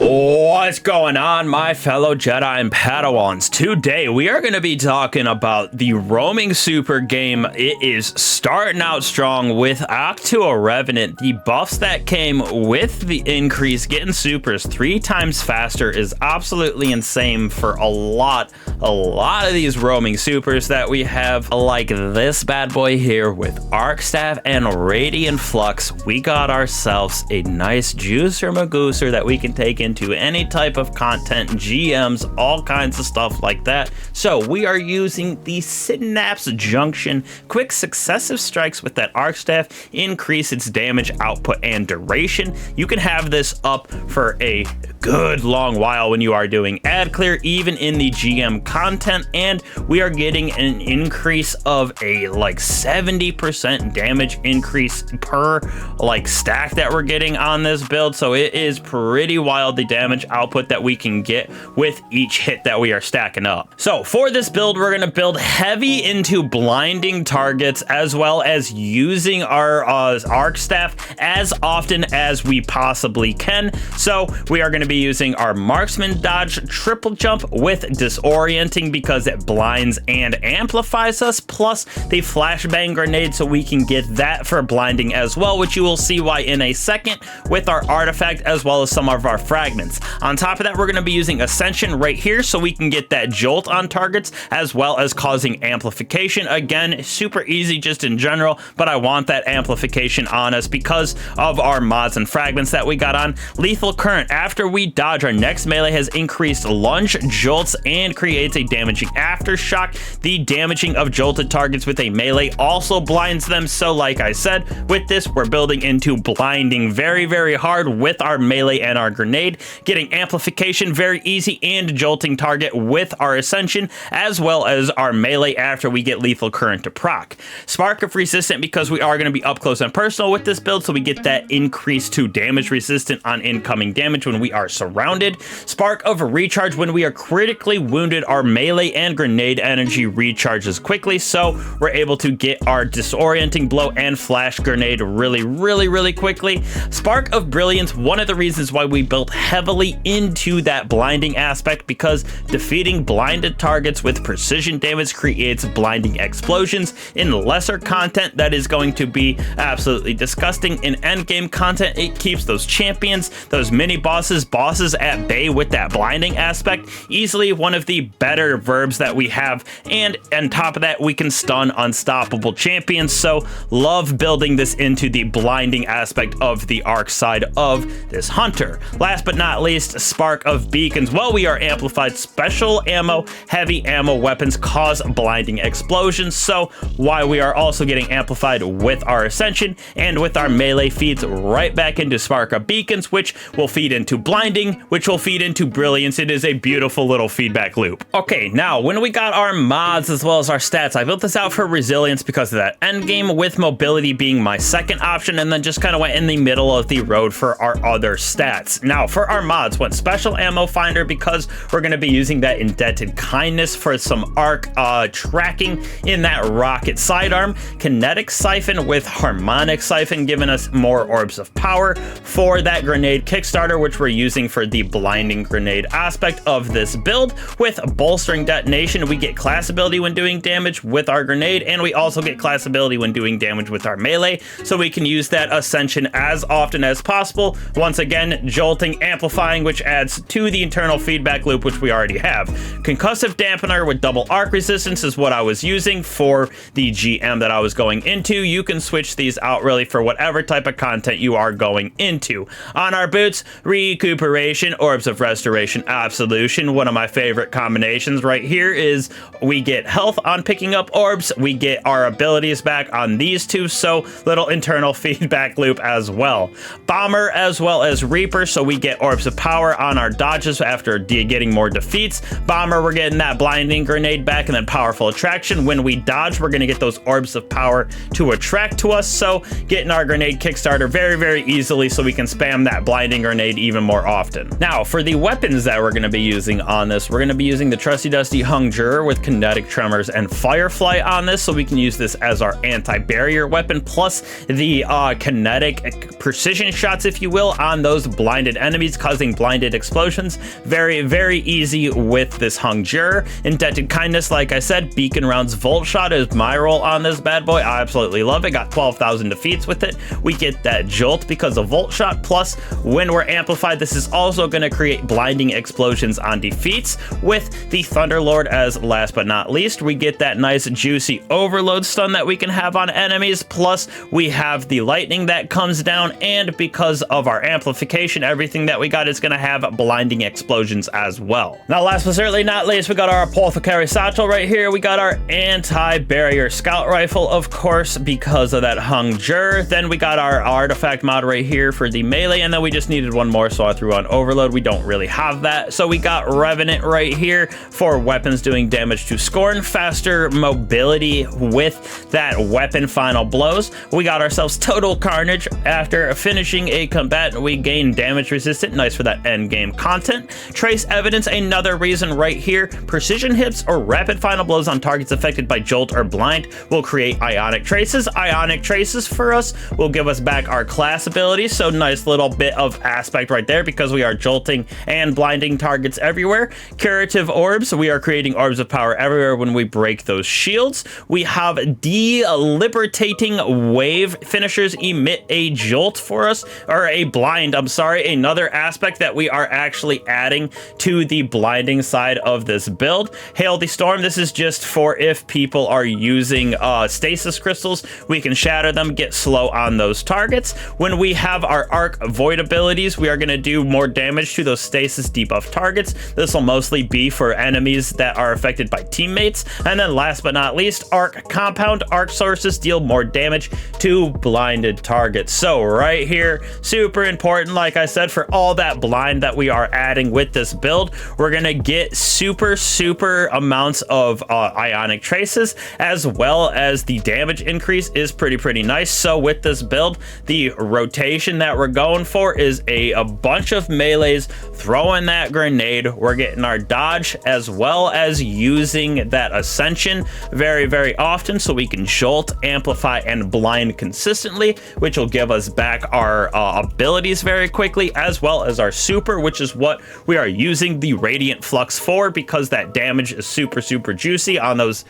What's going on, my fellow Jedi and Padawans? Today we are going to be talking about the roaming super game. It is starting out strong with Act 2 of Revenant. The buffs that came with the increase, getting supers 3 times faster, is absolutely insane for a lot of these roaming supers that we have, like this bad boy here with Arc Staff and Raiden Flux. We got ourselves a nice juicer magooser that we can take into any type of content, GMs, all kinds of stuff like that. So we are using the Synapse Junction. Quick successive strikes with that Arc Staff increase its damage output and duration. You can have this up for a good long while when you are doing ad clear, even in the GM content, and we are getting an increase of a like 70% damage increase per like stack that we're getting on this build. So it is pretty wild, the damage output that we can get with each hit that we are stacking up. So for this build, we're going to build heavy into blinding targets, as well as using our Arc Staff as often as we possibly can. So we are going to be using our Marksman Dodge Triple Jump with Disorienting because it blinds and amplifies us, plus the Flashbang Grenade so we can get that for blinding as well, which you will see why in a second with our artifact, as well as some of our fragments. On top of that, we're going to be using Ascension right here so we can get that jolt on targets, as well as causing amplification. Again, super easy just in general, but I want that amplification on us because of our mods and fragments that we got on. Lethal Current, after we dodge, our next melee has increased lunge, jolts, and creates a damaging aftershock. The damaging of jolted targets with a melee also blinds them. So like I said, with this, we're building into blinding very hard with our melee and our grenade, getting amplification very easy, and jolting target with our Ascension, as well as our melee after we get Lethal Current to proc. Spark of Resistant because we are going to be up close and personal with this build, so we get that increase to damage resistant on incoming damage when we are surrounded. Spark of Recharge, when we are critically wounded, our melee and grenade energy recharges quickly, so we're able to get our Disorienting Blow and Flash Grenade really quickly. Spark of Brilliance, one of the reasons why we built heavily into that blinding aspect, because defeating blinded targets with precision damage creates blinding explosions. In lesser content, that is going to be absolutely disgusting. In endgame content, it keeps those champions, those mini bosses at bay with that blinding aspect. Easily one of the better verbs that we have, and on top of that, we can stun unstoppable champions. So love building this into the blinding aspect of the arc side of this hunter. Last but not least, Spark of Beacons. While we are amplified, special ammo, heavy ammo weapons cause blinding explosions. So while we are also getting amplified with our Ascension and with our melee, feeds right back into Spark of Beacons, which will feed into blinding, which will feed into brilliance. It is a beautiful little feedback loop. Okay, now when we got our mods as well as our stats, I built this out for resilience because of that endgame, with mobility being my second option, and then just kind of went in the middle of the road for our other stats. Now for our mods, went special ammo finder because we're going to be using that indebted kindness for some arc tracking in that rocket sidearm. Kinetic siphon with harmonic siphon, giving us more orbs of power for that grenade kickstarter, which we're using for the blinding grenade aspect of this build. With bolstering detonation, we get class ability when doing damage with our grenade, and we also get class ability when doing damage with our melee, so we can use that Ascension as often as possible. Once again, jolting, amplifying, which adds to the internal feedback loop, which we already have. Concussive dampener with double arc resistance is what I was using for the GM that I was going into. You can switch these out really for whatever type of content you are going into. On our boots, recuperation, orbs of restoration, absolution. One of my favorite combinations right here is we get health on picking up orbs, we get our abilities back on these two, so little internal feedback loop as well. Bomber as well as Reaper, so we get orbs of power on our dodges after getting more defeats. Bomber, we're getting that blinding grenade back, and then powerful attraction. When we dodge, we're going to get those orbs of power to attract to us, so getting our grenade kickstarter very easily so we can spam that blinding grenade even more often. often. Now, for the weapons that we're going to be using on this, we're going to be using the trusty dusty Hung Jur with kinetic tremors and firefly on this, so we can use this as our anti-barrier weapon, plus the kinetic precision shots, if you will, on those blinded enemies, causing blinded explosions. Very, very easy with this Hung Jur. Indented kindness, like I said, beacon rounds volt shot is my role on this bad boy. I absolutely love it. Got 12,000 defeats with it. We get that jolt because of volt shot, plus when we're amplified, this is also going to create blinding explosions on defeats. With the Thunderlord as last but not least, we get that nice juicy overload stun that we can have on enemies, plus we have the lightning that comes down, and because of our amplification, everything that we got is going to have blinding explosions as well. Now, last but certainly not least, we got our Apothecary Satchel right here. We got our anti-barrier scout rifle, of course, because of that Hung Jur. Then we got our artifact mod right here for the melee, and then we just needed one more, so I threw on overload. We don't really have that, so we got Revenant right here for weapons doing damage to Scorn, faster mobility with that weapon final blows. We got ourselves Total Carnage. After finishing a combatant, we gain damage resistant, nice for that end game content. Trace Evidence, another reason right here. Precision hits or rapid final blows on targets affected by jolt or blind will create ionic traces. Ionic traces for us will give us back our class abilities, so nice little bit of aspect right there because we are jolting and blinding targets everywhere. Curative orbs, we are creating orbs of power everywhere when we break those shields. We have deliberating wave finishers emit a jolt for us, or a blind, I'm sorry, another aspect that we are actually adding to the blinding side of this build. Hail the Storm, this is just for if people are using stasis crystals, we can shatter them, get slow on those targets. When we have our Arc Void abilities, we are going to do more damage to those stasis debuff targets. This will mostly be for enemies that are affected by teammates. And then last but not least, Arc Compound. Arc sources deal more damage to blinded targets. So right here, super important, like I said, for all that blind that we are adding with this build, we're going to get super amounts of ionic traces, as well as the damage increase is pretty nice. So with this build, the rotation that we're going for is a bunch of melees throwing that grenade. We're getting our dodge, as well as using that ascension very often, so we can jolt, amplify, and blind consistently, which will give us back our abilities very quickly, as well as our super, which is what we are using the Radiant Flux for, because that damage is super juicy on those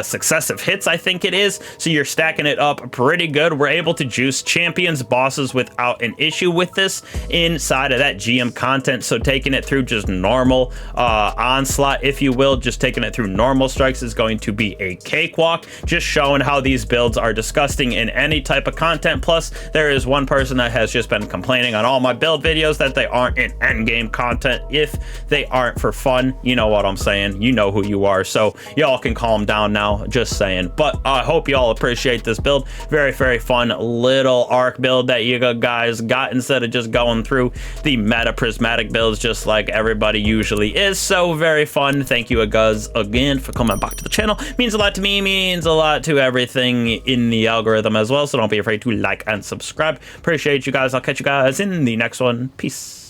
successive hits, I think it is. So you're stacking it up pretty good. We're able to juice champions, bosses without an issue with this inside of that GM content. So taking it through just normal onslaught, if you will, just taking it through normal strikes is going to be a cakewalk. Just showing how these builds are disgusting in any type of content. Plus, there is one person that has just been complaining on all my build videos that they aren't in endgame content. If they aren't for fun, you know what I'm saying, you know who you are, so y'all can calm down now, just saying. But I hope y'all appreciate this build. Very fun little arc build that you guys got, instead of just going through the meta prismatic builds just like everybody usually is. So very fun. Thank you guys again for coming back to the channel. Means a lot to me, means a lot to everything in the algorithm as well, so don't be afraid to like and subscribe. Appreciate you guys. I'll catch you guys in the next one. Peace.